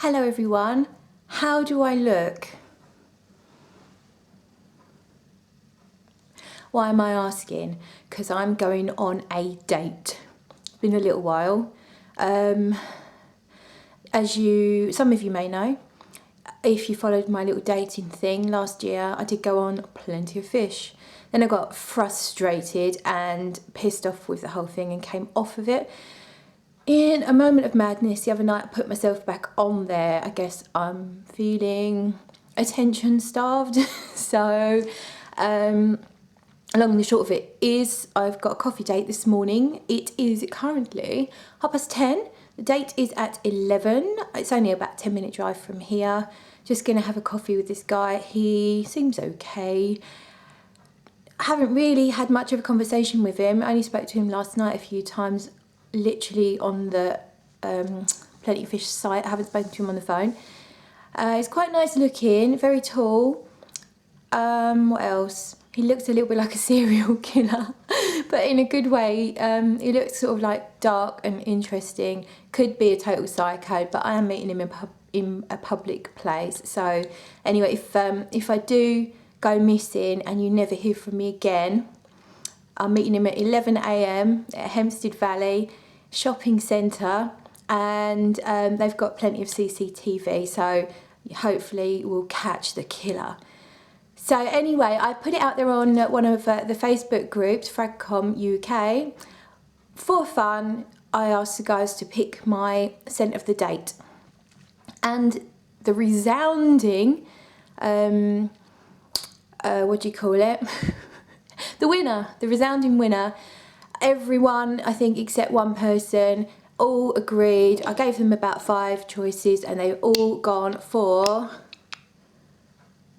Hello everyone, how do I look? Why am I asking? Because I'm going on a date. It's been a little while. As some of you may know, if you followed my little dating thing last year, I did go on Plenty of Fish. Then I got frustrated and pissed off with the whole thing and came off of it. In a moment of madness the other night, I put myself back on there. I guess I'm feeling attention starved. So long and the short of it is I've got a coffee date this morning. It is currently 10:30. The date is at 11. It's only about a 10-minute drive from here. Just going to have a coffee with this guy. He seems okay. I haven't really had much of a conversation with him. I only spoke to him last night a few times, literally on the Plenty of Fish site. I haven't spoken to him on the phone. He's quite nice looking, very tall. What else? He looks a little bit like a serial killer, but in a good way. He looks sort of like dark and interesting. Could be a total psycho, but I am meeting him in a public place. So anyway, if I do go missing and you never hear from me again, I'm meeting him at 11 AM at Hempstead Valley Shopping Centre, and they've got plenty of CCTV, so hopefully we'll catch the killer. So anyway, I put it out there on one of the Facebook groups, Fragcom UK. For fun, I asked the guys to pick my scent of the date. And the resounding, what do you call it? The resounding winner, everyone, I think except one person, all agreed. I gave them about 5 choices and they've all gone for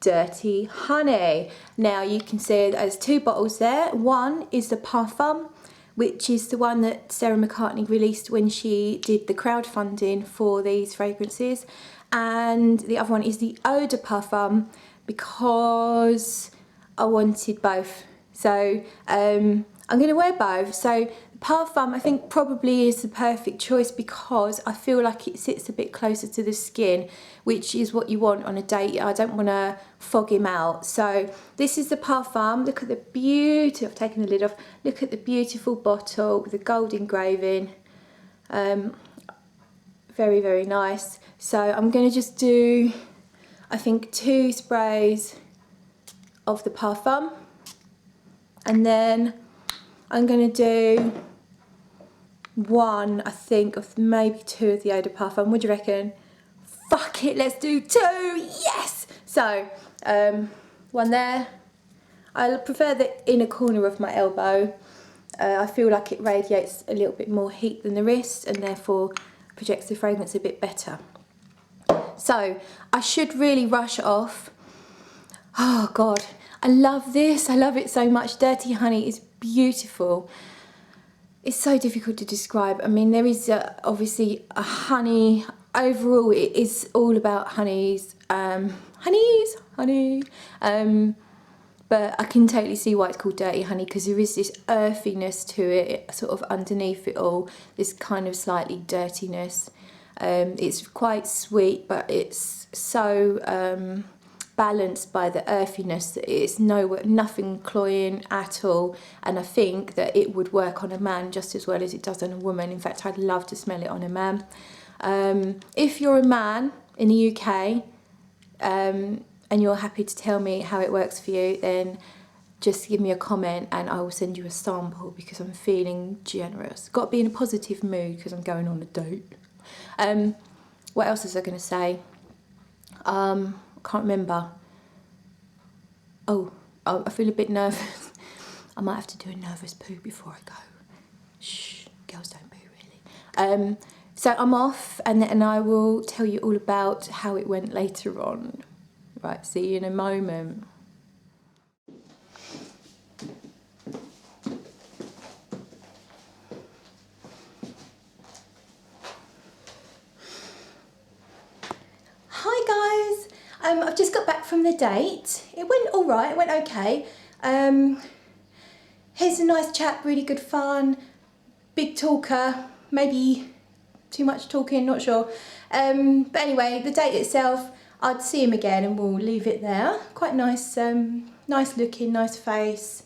Dirty Honey. Now you can see there's 2 bottles there. One is the Parfum, which is the one that Sarah McCartney released when she did the crowdfunding for these fragrances, and the other one is the Eau de Parfum, because I wanted both. So I'm going to wear both. So Parfum, I think, probably is the perfect choice because I feel like it sits a bit closer to the skin, which is what you want on a date. I don't want to fog him out. So this is the Parfum. Look at the beauty. I've taken the lid off. Look at the beautiful bottle with the gold engraving. Very, very nice. So I'm going to just do, I think, 2 sprays of the Parfum, and then I'm going to do 1, I think, of maybe 2 of the Eau de Parfum. What do you reckon? Fuck it, let's do 2. Yes. So 1 there. I prefer the inner corner of my elbow. I feel like it radiates a little bit more heat than the wrist and therefore projects the fragrance a bit better. So I should really rush off. Oh God, I love this. I love it so much. Dirty Honey is beautiful. It's so difficult to describe. I mean, there is obviously a honey. Overall, it is all about honeys. Honey. But I can totally see why it's called Dirty Honey, because there is this earthiness to it, sort of underneath it all, this kind of slightly dirtiness. It's quite sweet, but it's so balanced by the earthiness that it's nothing cloying at all. And I think that it would work on a man just as well as it does on a woman. In fact, I'd love to smell it on a man. If you're a man in the UK, and you're happy to tell me how it works for you, then just give me a comment and I will send you a sample, because I'm feeling generous. Got to be in a positive mood because I'm going on a date. What else was I going to say? I can't remember. Oh, I feel a bit nervous. I might have to do a nervous poo before I go. Shh, girls don't poo really. So I'm off, and I will tell you all about how it went later on. Right, see you in a moment. Hi guys, I've just got back from the date. It went all right, it went okay. Here's a nice chap, really good fun, big talker, maybe too much talking, not sure. But anyway, the date itself, I'd see him again and we'll leave it there. Quite nice, nice looking, nice face,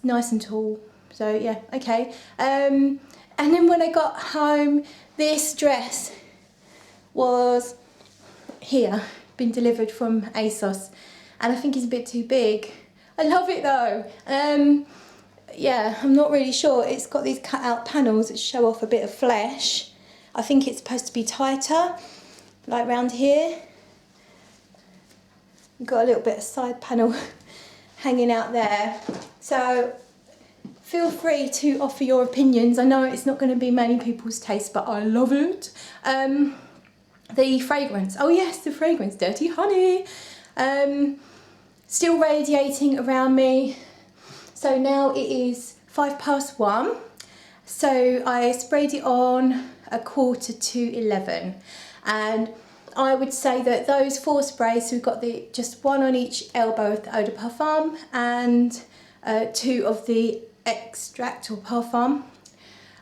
nice and tall. So yeah, okay. And then when I got home, this dress was here, been delivered from ASOS, and I think it's a bit too big. I love it though. Yeah, I'm not really sure. It's got these cut out panels that show off a bit of flesh. I think it's supposed to be tighter, like round here. Got a little bit of side panel hanging out there. So feel free to offer your opinions. I know it's not going to be many people's taste, but I love it. The fragrance, oh yes, the fragrance, Dirty Honey. Still radiating around me. So now it is 1:05. So I sprayed it on 10:45, and I would say that those 4 sprays, so we've got just 1 on each elbow of the Eau de Parfum and 2 of the extract or parfum.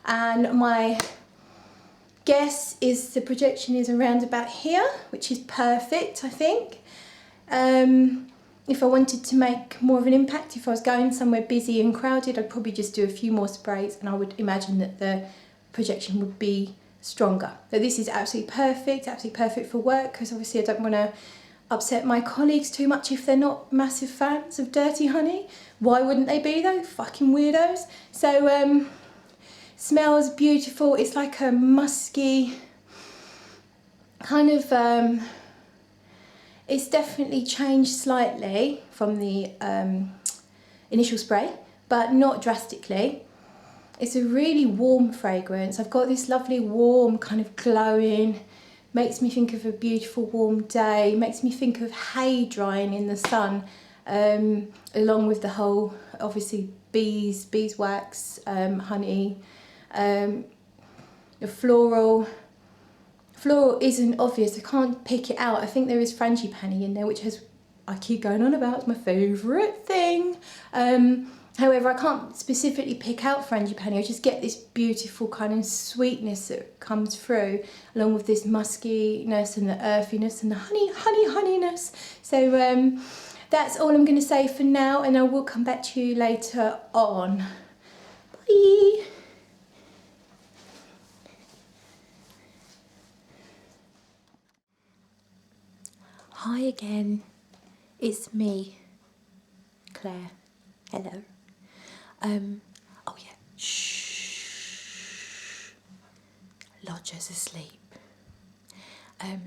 And my guess is the projection is around about here, which is perfect, I think. If I wanted to make more of an impact, if I was going somewhere busy and crowded, I'd probably just do a few more sprays, and I would imagine that the projection would be stronger. So this is absolutely perfect for work, because obviously I don't want to upset my colleagues too much if they're not massive fans of Dirty Honey. Why wouldn't they be though? Fucking weirdos. So smells beautiful. It's like a musky kind of it's definitely changed slightly from the initial spray, but not drastically. It's a really warm fragrance. I've got this lovely warm kind of glowing, makes me think of a beautiful warm day, makes me think of hay drying in the sun, along with the whole, obviously, beeswax, honey, the floral. Floral isn't obvious, I can't pick it out. I think there is frangipani in there, which I keep going on about, it's my favourite thing. However, I can't specifically pick out frangipani, I just get this beautiful kind of sweetness that comes through, along with this muskiness and the earthiness and the honeyness. So that's all I'm going to say for now, and I will come back to you later on. Bye! Hi again, it's me, Claire. Hello. Oh yeah, shh. Lodger's asleep.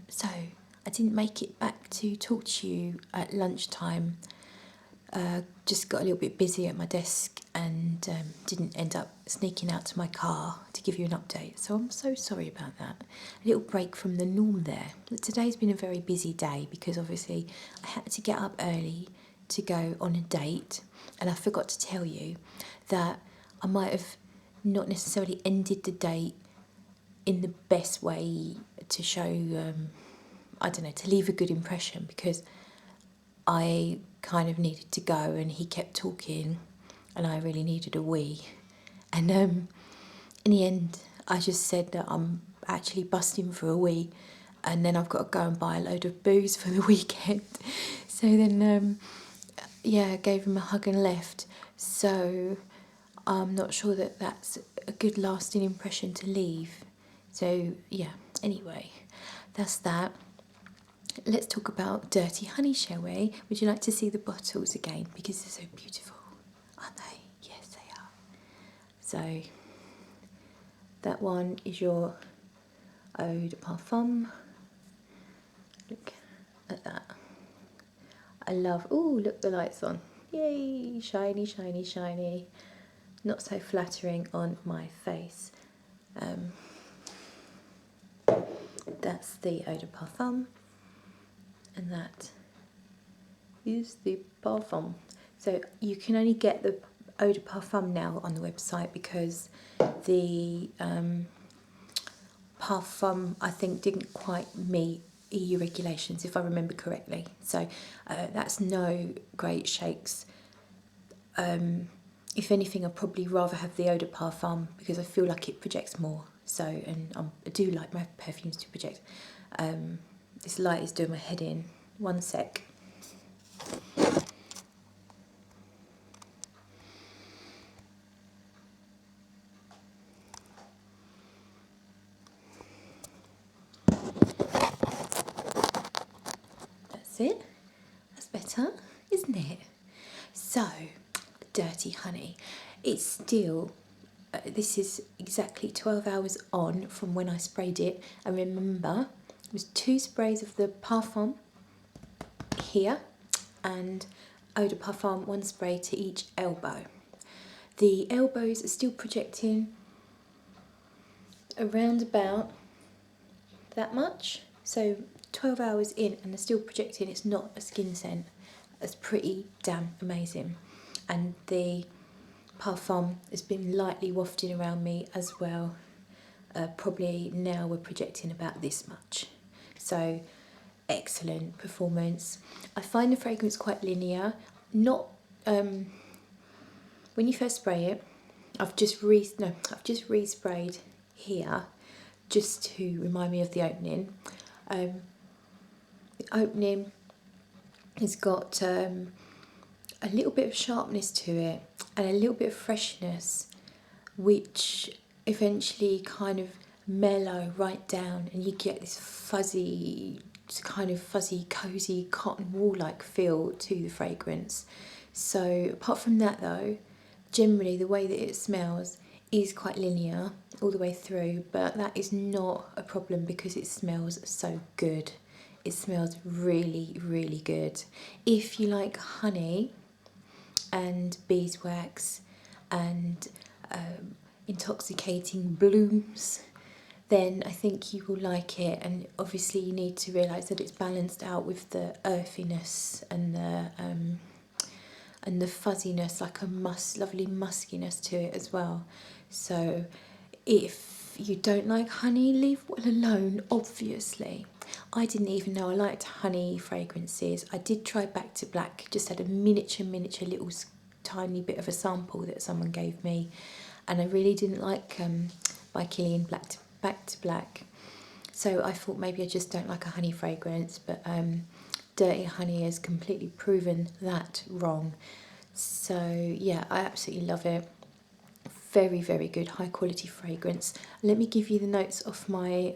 So I didn't make it back to talk to you at lunchtime. Just got a little bit busy at my desk and didn't end up sneaking out to my car to give you an update. So I'm so sorry about that. A little break from the norm there. Today's been a very busy day because obviously I had to get up early to go on a date, and I forgot to tell you that I might have not necessarily ended the date in the best way to show, I don't know, to leave a good impression, because I kind of needed to go and he kept talking and I really needed a wee. And in the end, I just said that I'm actually busting for a wee, and then I've got to go and buy a load of booze for the weekend. So then, yeah, I gave him a hug and left. So I'm not sure that that's a good lasting impression to leave. So yeah, anyway, that's that. Let's talk about Dirty Honey, shall we? Would you like to see the bottles again? Because they're so beautiful, aren't they? Yes, they are. So that one is your Eau de Parfum. Look at that. I love, oh, look, the light's on. Yay, shiny, shiny, shiny. Not so flattering on my face. That's the Eau de Parfum. And that is the Parfum. So you can only get the Eau de Parfum now on the website because the Parfum, I think, didn't quite meet EU regulations, if I remember correctly. So that's no great shakes. If anything, I'd probably rather have the Eau de Parfum because I feel like it projects more. So, and I do like my perfumes to project. This light is doing my head in. One sec. That's it. That's better, isn't it? So, Dirty Honey. It's still, this is exactly 12 hours on from when I sprayed it. And remember, it was 2 sprays of the Parfum here and Eau de Parfum, 1 spray to each elbow. The elbows are still projecting around about that much. So 12 hours in and they're still projecting. It's not a skin scent. It's pretty damn amazing. And the Parfum has been lightly wafting around me as well. Probably now we're projecting about this much. So excellent performance. I find the fragrance quite linear. Not when you first spray it. I've just resprayed here just to remind me of the opening. The opening has got a little bit of sharpness to it and a little bit of freshness, which eventually kind of mellow right down, and you get this fuzzy, cozy cotton wool-like feel to the fragrance. So apart from that though, generally the way that it smells is quite linear all the way through, but that is not a problem because it smells so good. It smells really, really good. If you like honey and beeswax and intoxicating blooms, then I think you will like it. And obviously you need to realise that it's balanced out with the earthiness and the fuzziness, like a lovely muskiness to it as well. So if you don't like honey, leave well alone, obviously. I didn't even know I liked honey fragrances. I did try Back to Black, just had a miniature little tiny bit of a sample that someone gave me, and I really didn't like by Kilian Back to Black. So I thought maybe I just don't like a honey fragrance, but Dirty Honey has completely proven that wrong. So yeah, I absolutely love it. Very, very good, high quality fragrance. Let me give you the notes off my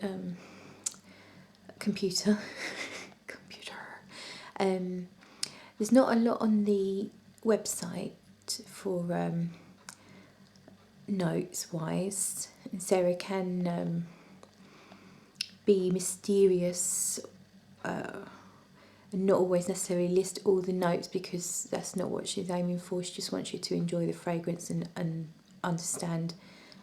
computer. There's not a lot on the website for notes wise. And Sarah can be mysterious and not always necessarily list all the notes, because that's not what she's aiming for. She just wants you to enjoy the fragrance and understand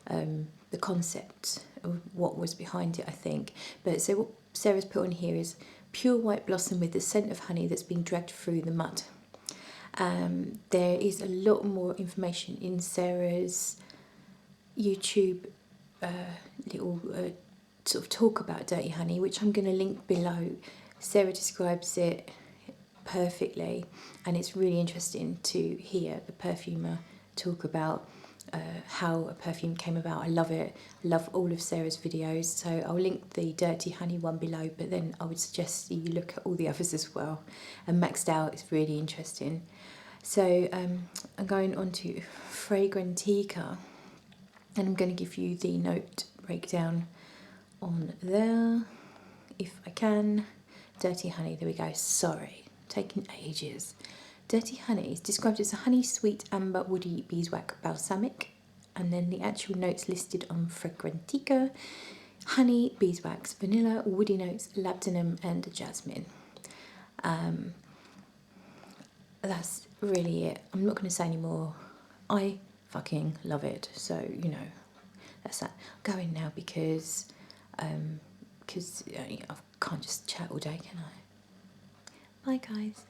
the concept of what was behind it, I think. But so what Sarah's put on here is pure white blossom with the scent of honey that's been dragged through the mud. There is a lot more information in Sarah's YouTube little sort of talk about Dirty Honey, which I'm going to link below. Sarah describes it perfectly, and it's really interesting to hear the perfumer talk about how a perfume came about. I love it. I love all of Sarah's videos, so I'll link the Dirty Honey one below, but then I would suggest you look at all the others as well. And Maxed Out is really interesting. So I'm going on to Fragrantica, and I'm going to give you the note breakdown on there if I can. Dirty Honey, there we go. Sorry, taking ages. Dirty Honey is described as a honey, sweet, amber, woody, beeswax, balsamic, and then the actual notes listed on Fragrantica: honey, beeswax, vanilla, woody notes, labdanum, and jasmine. That's really it. I'm not going to say any more. I fucking love it. So you know, that's that. I'm going now because I can't just chat all day, can I? Bye guys.